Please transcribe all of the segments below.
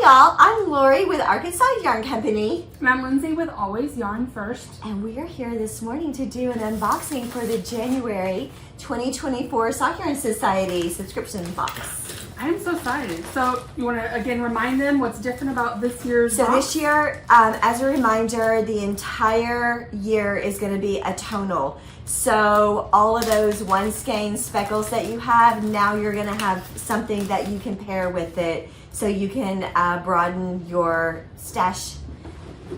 y'all, I'm Lorri with Arkansas Yarn Company. And I'm Lindsey with Always Yarn First. And we are here this morning to do an unboxing for the January 2024 Sock Yarn Society subscription box. I am so excited. So you want to again remind them what's different about this year's So box? this year, as a reminder, the entire year is going to be a tonal. So all of those one skein speckles that you have, now you're going to have something that you can pair with it so you can broaden your stash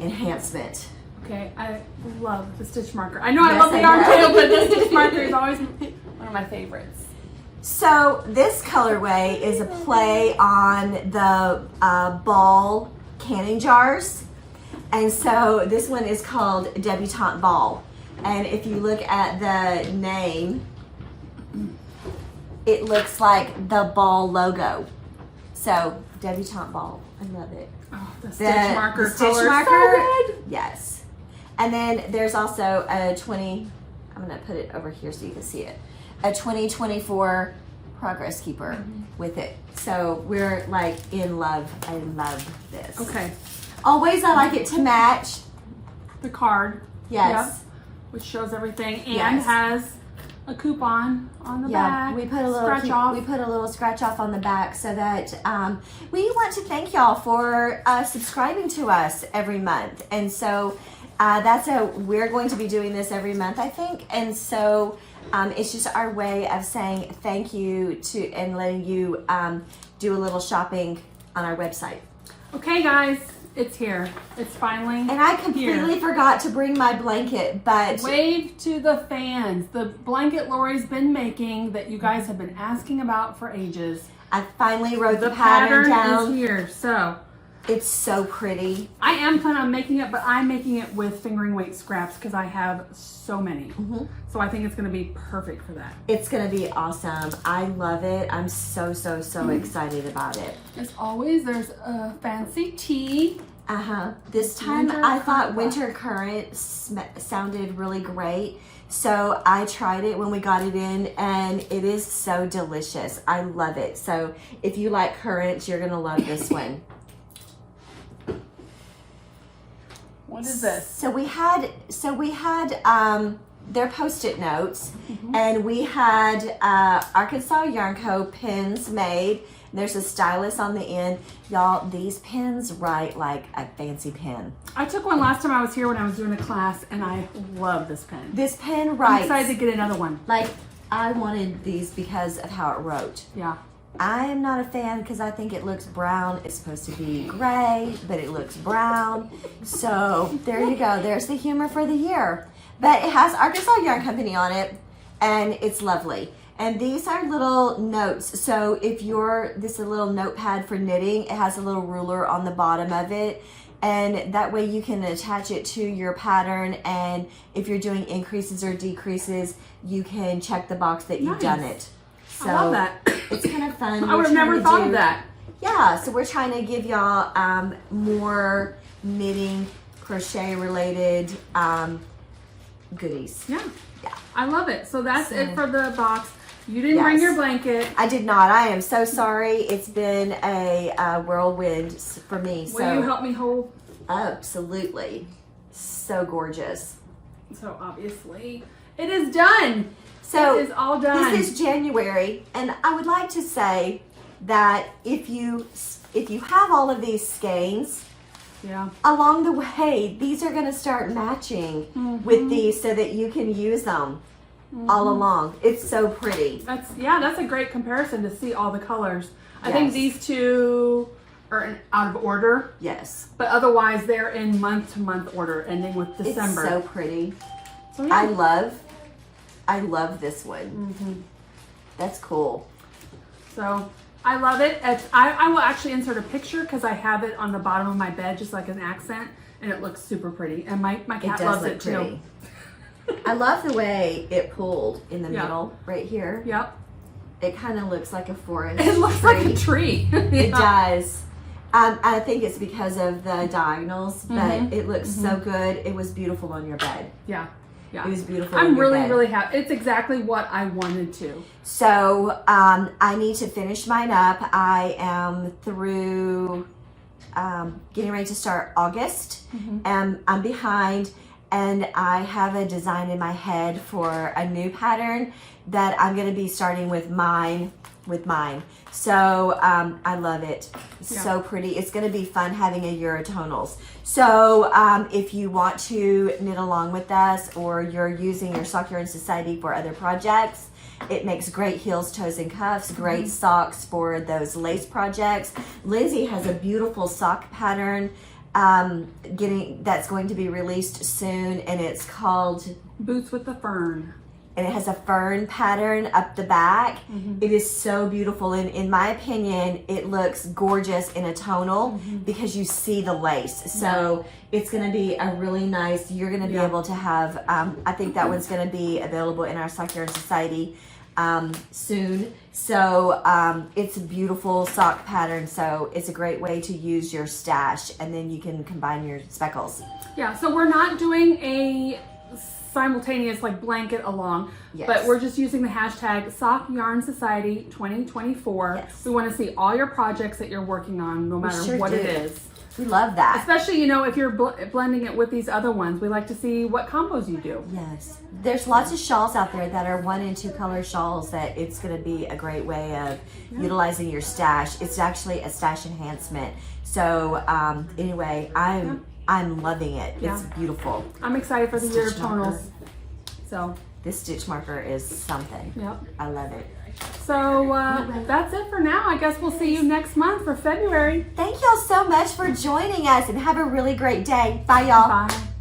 enhancement. Okay, I love the stitch marker. I know I love the yarn too, but the stitch marker is always one of my favorites. So this colorway is a play on the ball canning jars. And so this one is called Debutante Ball. And if you look at the name, it looks like the ball logo. So Debutante Ball, I love it. Oh, the stitch marker the stitch color marker, so good. yes. And then there's also a I'm gonna put it over here so you can see it. A 2024 Progress Keeper with it. So we're like in love. I love this. Okay. Always I like it to match. The card. Yes. Yep, which shows everything and Yes. has a coupon on the back. We put a little scratch off. We put a little scratch off on the back so that we want to thank y'all for subscribing to us every month. And so we're going to be doing this every month, I think. And so it's just our way of saying thank you to and letting you do a little shopping on our website. Okay, guys, it's here. It's finally And I completely forgot to bring my blanket, but wave to the fans. The blanket Lori's been making that you guys have been asking about for ages. I finally wrote the pattern down. is here, so It's so pretty. I am planning on making it, but I'm making it with fingering weight scraps because I have so many. So I think it's going to be perfect for that. It's going to be awesome. I love it. I'm so excited about it. As always, there's a fancy tee. This time Winter I thought Current. Winter Current sounded really great. So I tried it when we got it in and it is so delicious. I love it. So if you like currants, you're going to love this one. What is this? So we had their Post-it notes, and we had Arkansas Yarn Co. pins made. There's a stylus on the end. Y'all, these pins write like a fancy pen. I took one last time I was here when I was doing a class, and I love this pen. This pen I'm writes. excited to get another one. Like, I wanted these because of how it wrote. Yeah. I am not a fan because I think it looks brown. It's supposed to be gray, but it looks brown. So there you go. There's the humor for the year. But it has Arkansas Yarn Company on it, and it's lovely. And these are little notes. So if this is a little notepad for knitting, it has a little ruler on the bottom of it. And that way you can attach it to your pattern. And if you're doing increases or decreases, you can check the box that you've done it. So I love that. It's kind of fun. I would have never thought of that. Yeah, so we're trying to give y'all more knitting, crochet related goodies. Yeah. Yeah. I love it. So that's it for the box. You didn't Yes. bring your blanket. I did not. I am so sorry. It's been a whirlwind for me. Will you help me hold? Absolutely. So gorgeous. So obviously it is done. So it is all done. This is January, and I would like to say that if you have all of these skeins, along the way, these are going to start matching with these so that you can use them all along. It's so pretty. That's a great comparison to see all the colors. I think these two are out of order. Yes. But otherwise, they're in month-to-month order, ending with December. It's so pretty. So, yeah. I love this one. That's cool. So I love it. I will actually insert a picture because I have it on the bottom of my bed, just like an accent, and it looks super pretty. And my cat loves it too. I love the way it pulled in the middle right here. Yep. It kind of looks like a forest. It looks like a tree. It does. I think it's because of the diagonals, but it looks so good. It was beautiful on your bed. Yeah. Yeah. It was beautiful. I'm really happy. It's exactly what I wanted to. So I need to finish mine up. I am through getting ready to start August, and I'm behind, and I have a design in my head for a new pattern that I'm going to be starting with mine. So I love it. So pretty. It's going to be fun having a Year of Tonals. So if you want to knit along with us, or you're using your Sock Yarn Society for other projects, it makes great heels, toes, and cuffs, great socks for those lace projects. Lindsey has a beautiful sock pattern that's going to be released soon, and it's called Boots with the Fern. And it has a fern pattern up the back. It is so beautiful, and in my opinion, it looks gorgeous in a tonal because you see the lace. So it's going to be a really nice, you're going to be able to have, I think that one's going to be available in our Sock Yarn Society soon. So it's a beautiful sock pattern, so it's a great way to use your stash, and then you can combine your speckles. Yeah, so we're not doing a simultaneous like blanket along, but we're just using the hashtag Sock Yarn Society 2024. We want to see all your projects that you're working on, no matter what it is. We love that. Especially, you know, if you're blending it with these other ones, we like to see what combos you do. Yes. There's lots of shawls out there that are 1 and 2 color shawls that it's going to be a great way of utilizing your stash. It's actually a stash enhancement. So anyway, I'm loving it. It's beautiful. I'm excited for the Year of Tonals. So this stitch marker is something. Yep. I love it. So that's it for now. I guess we'll see you next month for February. Thank y'all so much for joining us, and have a really great day. Bye, y'all. Bye.